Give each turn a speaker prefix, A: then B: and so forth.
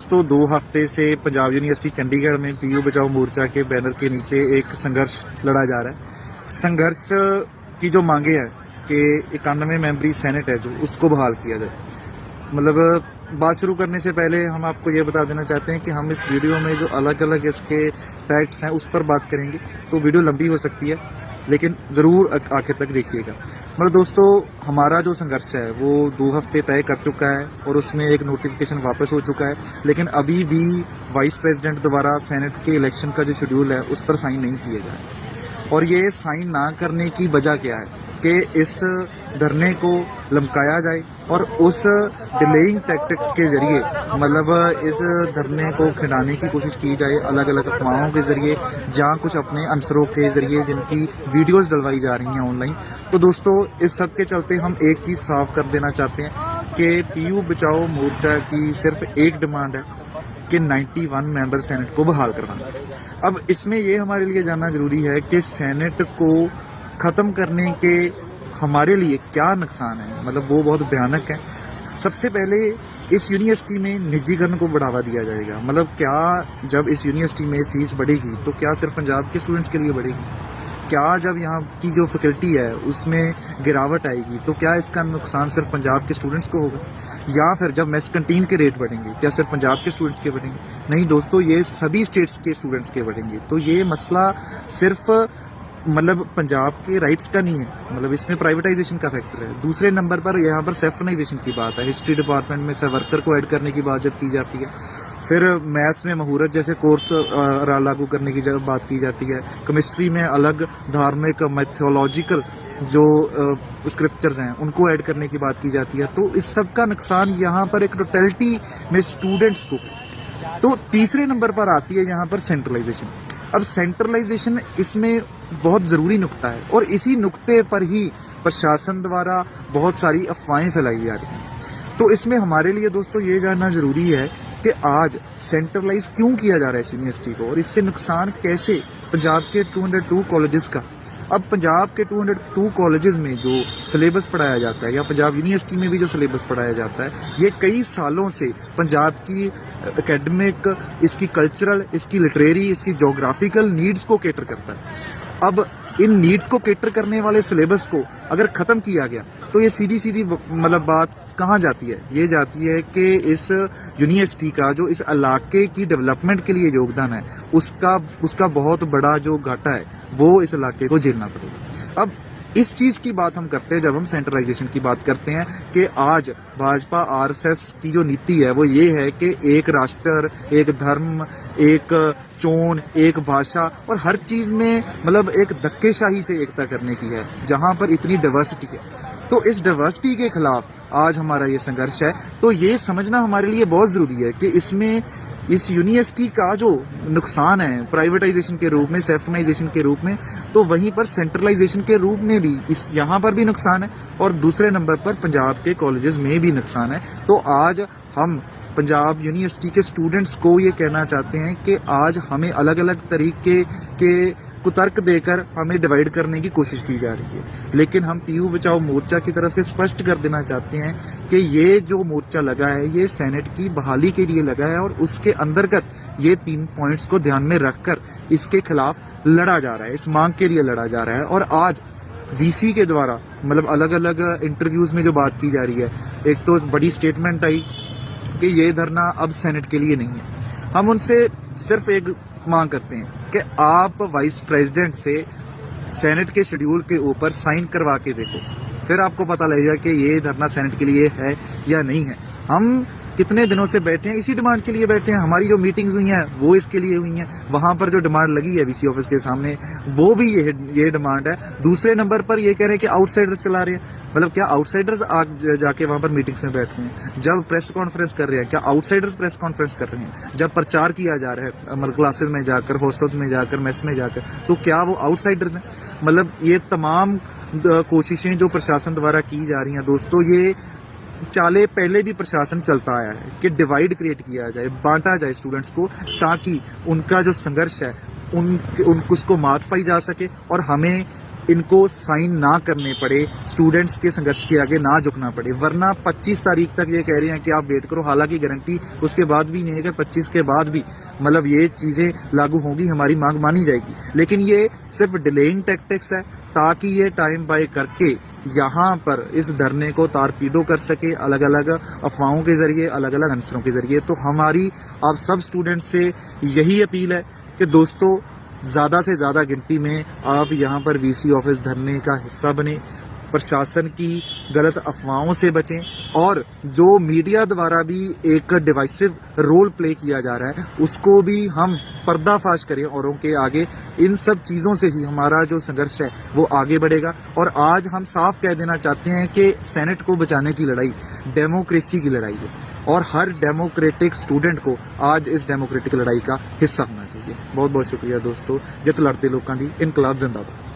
A: तो 2 हफ्ते से पंजाब यूनिवर्सिटी चंडीगढ़ में पीयू बचाओ मोर्चा के बैनर के नीचे एक संघर्ष लड़ा जा रहा है। संघर्ष की जो मांगे हैं कि 91 मेंबरी सेनेट है जो उसको बहाल किया जाए। मतलब बात शुरू करने से पहले हम आपको ये बता देना चाहते हैं कि हम इस वीडियो में जो अलग अलग इसके फैक्ट्स हैं उस पर बात करेंगे, तो वीडियो लंबी हो सकती है, लेकिन ज़रूर आखिर तक देखिएगा। मतलब दोस्तों, हमारा जो संघर्ष है वो 2 हफ्ते तय कर चुका है और उसमें एक नोटिफिकेशन वापस हो चुका है, लेकिन अभी भी वाइस प्रेसिडेंट द्वारा सेनेट के इलेक्शन का जो शेड्यूल है उस पर साइन नहीं किए गए। और ये साइन ना करने की वजह क्या है कि इस धरने को लमकाया जाए और उस डिलेइंग टैक्टिक्स के जरिए मतलब इस धरने को खिंडाने की कोशिश की जाए अलग अलग अफवाहों के जरिए, जहाँ कुछ अपने आंसरों के जरिए जिनकी वीडियोस डलवाई जा रही हैं ऑनलाइन। तो दोस्तों, इस सब के चलते हम एक चीज़ साफ कर देना चाहते हैं कि पीयू बचाओ मोर्चा की सिर्फ एक डिमांड है कि 91 मेंबर सेनेट को बहाल करवाना। अब इसमें ये हमारे लिए जानना जरूरी है कि सेनेट को ख़त्म करने के हमारे लिए क्या नुकसान है, मतलब वो बहुत भयानक है। सबसे पहले इस यूनिवर्सिटी में निजीकरण को बढ़ावा दिया जाएगा। मतलब क्या जब इस यूनिवर्सिटी में फीस बढ़ेगी तो क्या सिर्फ पंजाब के स्टूडेंट्स के लिए बढ़ेगी? क्या जब यहाँ की जो फैकल्टी है उसमें गिरावट आएगी तो क्या इसका नुकसान सिर्फ पंजाब के स्टूडेंट्स को होगा? या फिर जब मेस कंटीन के रेट बढ़ेंगे क्या सिर्फ पंजाब के स्टूडेंट्स के बढ़ेंगे? नहीं दोस्तों, ये सभी स्टेट्स के स्टूडेंट्स के बढ़ेंगे। तो ये मसला सिर्फ मतलब पंजाब के राइट्स का नहीं है, मतलब इसमें प्राइवेटाइजेशन का फैक्टर है। दूसरे नंबर पर यहाँ पर सेफ्टनाइजेशन की बात है। हिस्ट्री डिपार्टमेंट में वर्कर को ऐड करने की बात जब की जाती है, फिर मैथ्स में मुहूर्त जैसे कोर्स लागू करने की जब बात की जाती है, केमिस्ट्री में अलग धार्मिक मैथोलॉजिकल जो स्क्रिप्चर्स हैं उनको ऐड करने की बात की जाती है। तो इस सब का नुकसान यहाँ पर एक टोटलिटी में स्टूडेंट्स को। तो तीसरे नंबर पर आती है यहाँ पर सेंट्रलाइजेशन। अब सेंट्रलाइजेशन इसमें बहुत ज़रूरी नुक्ता है और इसी नुक्ते पर ही प्रशासन द्वारा बहुत सारी अफवाहें फैलाई जा रही हैं। तो इसमें हमारे लिए दोस्तों ये जानना ज़रूरी है कि आज सेंट्रलाइज क्यों किया जा रहा है इस यूनिवर्सिटी को और इससे नुकसान कैसे पंजाब के 202 कॉलेजेस का। अब पंजाब के 202 कॉलेजेस में जो सिलेबस पढ़ाया जाता है या पंजाब यूनिवर्सिटी में भी जो सिलेबस पढ़ाया जाता है, ये कई सालों से पंजाब की एकेडमिक, इसकी कल्चरल, इसकी लिटरेरी, इसकी जोग्राफिकल नीड्स को कैटर करता है। अब इन नीड्स को कैटर करने वाले सिलेबस को अगर ख़त्म किया गया तो ये सीधी सीधी मतलब बात कहाँ जाती है? ये जाती है कि इस यूनिवर्सिटी का जो इस इलाके की डेवलपमेंट के लिए योगदान है उसका बहुत बड़ा जो घाटा है वो इस इलाके को झेलना पड़ेगा। अब इस चीज़ की बात हम करते हैं जब हम सेंट्रलाइजेशन की बात करते हैं कि आज भाजपा आरएसएस की जो नीति है वो ये है कि एक राष्ट्र, एक धर्म, एक चोन, एक भाषा और हर चीज़ में मतलब एक धक्केशाही से एकता करने की है, जहाँ पर इतनी डाइवर्सिटी है। तो इस डाइवर्सिटी के खिलाफ आज हमारा ये संघर्ष है। तो ये समझना हमारे लिए बहुत ज़रूरी है कि इसमें इस यूनिवर्सिटी का जो नुकसान है प्राइवेटाइजेशन के रूप में, सेफ्टनाइजेशन के रूप में, तो वहीं पर सेंट्रलाइजेशन के रूप में भी इस यहाँ पर भी नुकसान है और दूसरे नंबर पर पंजाब के कॉलेजेस में भी नुकसान है। तो आज हम पंजाब यूनिवर्सिटी के स्टूडेंट्स को ये कहना चाहते हैं कि आज हमें अलग अलग तरीके के कुतर्क देकर हमें डिवाइड करने की कोशिश की जा रही है, लेकिन हम पीयू बचाओ मोर्चा की तरफ से स्पष्ट कर देना चाहते हैं कि ये जो मोर्चा लगा है ये सेनेट की बहाली के लिए लगा है और उसके अंतर्गत ये 3 पॉइंट्स को ध्यान में रखकर इसके खिलाफ लड़ा जा रहा है, इस मांग के लिए लड़ा जा रहा है। और आज वीसी के द्वारा मतलब अलग अलग इंटरव्यूज में जो बात की जा रही है, एक तो बड़ी स्टेटमेंट आई कि ये धरना अब सेनेट के लिए नहीं है। हम उनसे सिर्फ एक मांग करते हैं कि आप वाइस प्रेसिडेंट से सेनेट के शेड्यूल के ऊपर साइन करवा के देखो, फिर आपको पता लगेगा कि ये धरना सेनेट के लिए है या नहीं है। हम कितने दिनों से बैठे हैं, इसी डिमांड के लिए बैठे हैं। हमारी जो मीटिंग्स हुई हैं वो इसके लिए हुई हैं। वहाँ पर जो डिमांड लगी है वीसी ऑफिस के सामने वो भी ये डिमांड है। दूसरे नंबर पर ये कह रहे हैं कि आउटसाइडर्स चला रहे हैं। मतलब क्या आउटसाइडर्स जाके वहाँ पर मीटिंग्स में बैठ रहे हैं? जब प्रेस कॉन्फ्रेंस कर रहे हैं क्या आउटसाइडर्स प्रेस कॉन्फ्रेंस कर रहे हैं? जब प्रचार किया जा रहा है मतलब क्लासेस में जाकर, हॉस्टल्स में जाकर, मेस में जाकर, तो क्या वो आउटसाइडर्स हैं? मतलब ये तमाम कोशिशें जो प्रशासन द्वारा की जा रही हैं दोस्तों, ये चाले पहले भी प्रशासन चलता आया है कि डिवाइड क्रिएट किया जाए, बांटा जाए स्टूडेंट्स को, ताकि उनका जो संघर्ष है उसको मात पाई जा सके और हमें इनको साइन ना करने पड़े, स्टूडेंट्स के संघर्ष के आगे ना झुकना पड़े, वरना 25 तारीख तक ये कह रहे हैं कि आप वेट करो। हालांकि गारंटी उसके बाद भी नहीं है कि 25 के बाद भी मतलब ये चीज़ें लागू होंगी, हमारी मांग मानी जाएगी, लेकिन ये सिर्फ डिलेइंग टैक्टिक्स है ताकि ये टाइम बाय करके यहाँ पर इस धरने को तारपीडो कर सके अलग अलग अफवाहों के जरिए, अलग अलग आंसरों के जरिए। तो हमारी आप सब स्टूडेंट्स से यही अपील है कि दोस्तों ज़्यादा से ज़्यादा गिनती में आप यहाँ पर वीसी ऑफिस धरने का हिस्सा बने, प्रशासन की गलत अफवाहों से बचें, और जो मीडिया द्वारा भी एक डिवाइसिव रोल प्ले किया जा रहा है उसको भी हम पर्दाफाश करें औरों के आगे। इन सब चीज़ों से ही हमारा जो संघर्ष है वो आगे बढ़ेगा। और आज हम साफ कह देना चाहते हैं कि सेनेट को बचाने की लड़ाई डेमोक्रेसी की लड़ाई है, और हर डेमोक्रेटिक स्टूडेंट को आज इस डेमोक्रेटिक लड़ाई का हिस्सा होना चाहिए। बहुत बहुत शुक्रिया दोस्तों। जित लड़ते लोगों की इनकलाब जिंदाबाद।